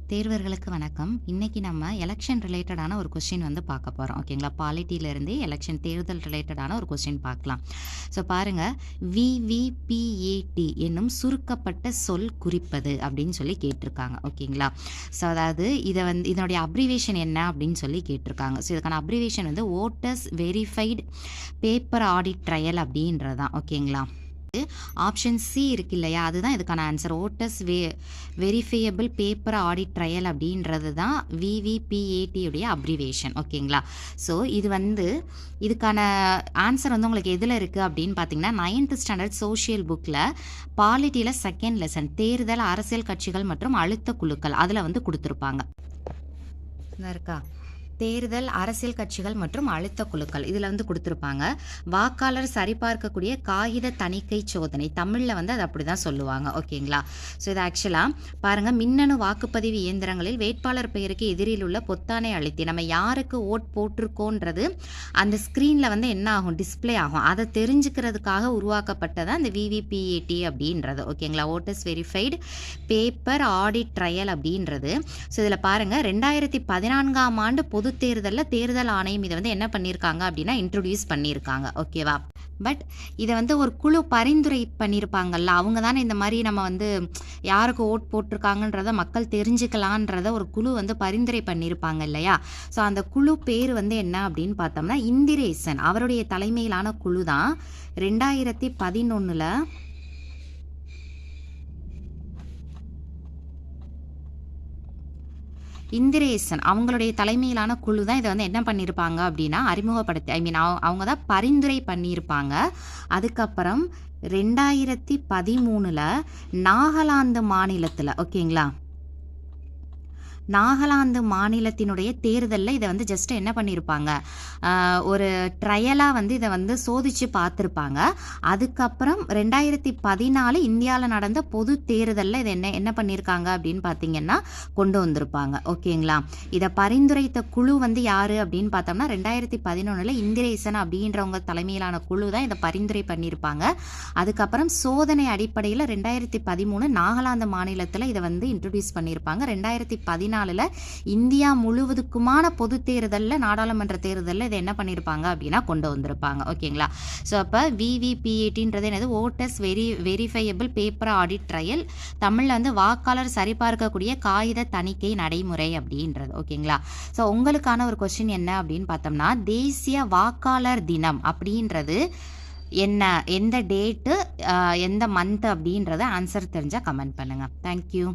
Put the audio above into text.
தேர்வர்களுக்கு வணக்கம். இன்னைக்கு நம்ம எலெக்ஷன் ரிலேட்டடான ஒரு கொஸ்டின் வந்து பார்க்க போகிறோம். ஓகேங்களா? பாலிட்டியிலேருந்தே எலெக்ஷன் தேர்தல் ரிலேட்டடான ஒரு கொஸ்டின் பார்க்கலாம். ஸோ பாருங்கள், விவிபிஏடி என்னும் சுருக்கப்பட்ட சொல் குறிப்பது அப்படின்னு சொல்லி கேட்டிருக்காங்க. ஓகேங்களா? ஸோ அதாவது இதனுடைய அப்ரிவேஷன் என்ன அப்படின்னு சொல்லி கேட்டிருக்காங்க. ஸோ இதுக்கான அப்ரிவேஷன் வந்து voters verified paper audit trail அப்படின்றது தான். ஓகேங்களா? ஆப்ஷன் சி இருக்கு இல்லையா, அதுதான் இதுக்கான answer. Voters verifiable paper audit trail அப்படின்றது தான் விவிபிஏடி உடைய அப்ரிவேஷன். ஓகேங்களா? ஸோ இதுக்கான ஆன்சர் வந்து உங்களுக்கு எதில் இருக்குது அப்படின்னு பார்த்தீங்கன்னா 9th ஸ்டாண்டர்ட் சோஷியல் புக்கில் பாலிட்டியில் செகண்ட் லெசன் தேர்தல், அரசியல் கட்சிகள் மற்றும் அழுத்த குழுக்கள் அதில் வந்து கொடுத்துருப்பாங்க. இருக்கா? தேர்தல், அரசியல் கட்சிகள் மற்றும் அழுத்த குழுக்கள் இதில் வந்து கொடுத்துருப்பாங்க. வாக்காளர் சரிபார்க்கக்கூடிய காகித தணிக்கை சோதனை, தமிழில் வந்து அது அப்படி தான் சொல்லுவாங்க. ஓகேங்களா? ஸோ இது ஆக்சுவலாக பாருங்கள், மின்னணு வாக்குப்பதிவு இயந்திரங்களில் வேட்பாளர் பெயருக்கு எதிரில் உள்ள பொத்தானை அழுத்தி நம்ம யாருக்கு ஓட் போட்டிருக்கோன்றது அந்த ஸ்க்ரீனில் வந்து என்ன ஆகும், டிஸ்பிளே ஆகும். அதை தெரிஞ்சுக்கிறதுக்காக உருவாக்கப்பட்டது அந்த விவிபிஏடி அப்படின்றது. ஓகேங்களா? Voters verified paper audit trail அப்படின்றது. ஸோ இதில் பாருங்கள், 2014ஆம் ஆண்டு பொது தேர்தலில் தேர்தல் ஆணையம் இதை வந்து என்ன பண்ணியிருக்காங்க அப்படின்னா இன்ட்ரோடியூஸ் பண்ணியிருக்காங்க. ஓகேவா? பட் இதை வந்து ஒரு குழு பரிந்துரை பண்ணியிருப்பாங்கல்ல, அவங்க தானே இந்த மாதிரி நம்ம வந்து யாருக்கு ஓட் போட்டிருக்காங்கன்றத மக்கள் தெரிஞ்சுக்கலான்றத ஒரு குழு வந்து பரிந்துரை பண்ணியிருப்பாங்க இல்லையா? ஸோ அந்த குழு பேர் வந்து என்ன அப்படின்னு பார்த்தோம்னா இந்திரேசன் அவருடைய தலைமையிலான குழு தான் 2011 இந்திரேசன் அவங்களுடைய தலைமையிலான குழு தான் இதை வந்து என்ன பண்ணியிருப்பாங்க அப்படின்னா அறிமுகப்படுத்தி அவங்க தான் பரிந்துரை பண்ணியிருப்பாங்க. அதுக்கப்புறம் 2013 நாகாலாந்து மாநிலத்தில், ஓகேங்களா, நாகாலாந்து மாநிலத்தினுடைய தேர்தலில் இதை வந்து ஜஸ்ட் என்ன பண்ணியிருப்பாங்க, ஒரு ட்ரையலாக வந்து இதை வந்து சோதித்து பார்த்துருப்பாங்க. அதுக்கப்புறம் 2014 இந்தியாவில் நடந்த பொது தேர்தலில் இதை என்ன பண்ணியிருக்காங்க அப்படின்னு பார்த்தீங்கன்னா கொண்டு வந்திருப்பாங்க. ஓகேங்களா? இதை பரிந்துரைத்த குழு வந்து யார் அப்படின்னு பார்த்தோம்னா 2011 இந்திரேசன் அப்படின்றவங்க தலைமையிலான குழு தான் இதை பரிந்துரை பண்ணியிருப்பாங்க. அதுக்கப்புறம் சோதனை அடிப்படையில் 2013 நாகாலாந்து மாநிலத்தில் இதை வந்து இன்ட்ரடியூஸ் பண்ணியிருப்பாங்க. 2014 இந்தியா முழுவதுக்குமான பொது தேர்தலில், நாடாளுமன்ற தேர்தலில் இதை என்ன பண்ணியிருப்பாங்க அப்படின்னா கொண்டு வந்திருப்பாங்க. ஓகேங்களா? ஸோ அப்போ விவிபிஏடின்றது என்னது, voters verifiable paper audit trail, தமிழில் வந்து வாக்காளர் சரிபார்க்கக்கூடிய காகித தணிக்கை நடைமுறை அப்படின்றது. ஓகேங்களா? ஸோ உங்களுக்கான ஒரு கொஸ்டின் என்ன அப்படின்னு பார்த்தோம்னா, தேசிய வாக்காளர் தினம் அப்படின்றது என்ன, எந்த டேட்டு, எந்த மந்த் அப்படின்றத ஆன்சர் தெரிஞ்சால் கமெண்ட் பண்ணுங்கள். தேங்க்யூ.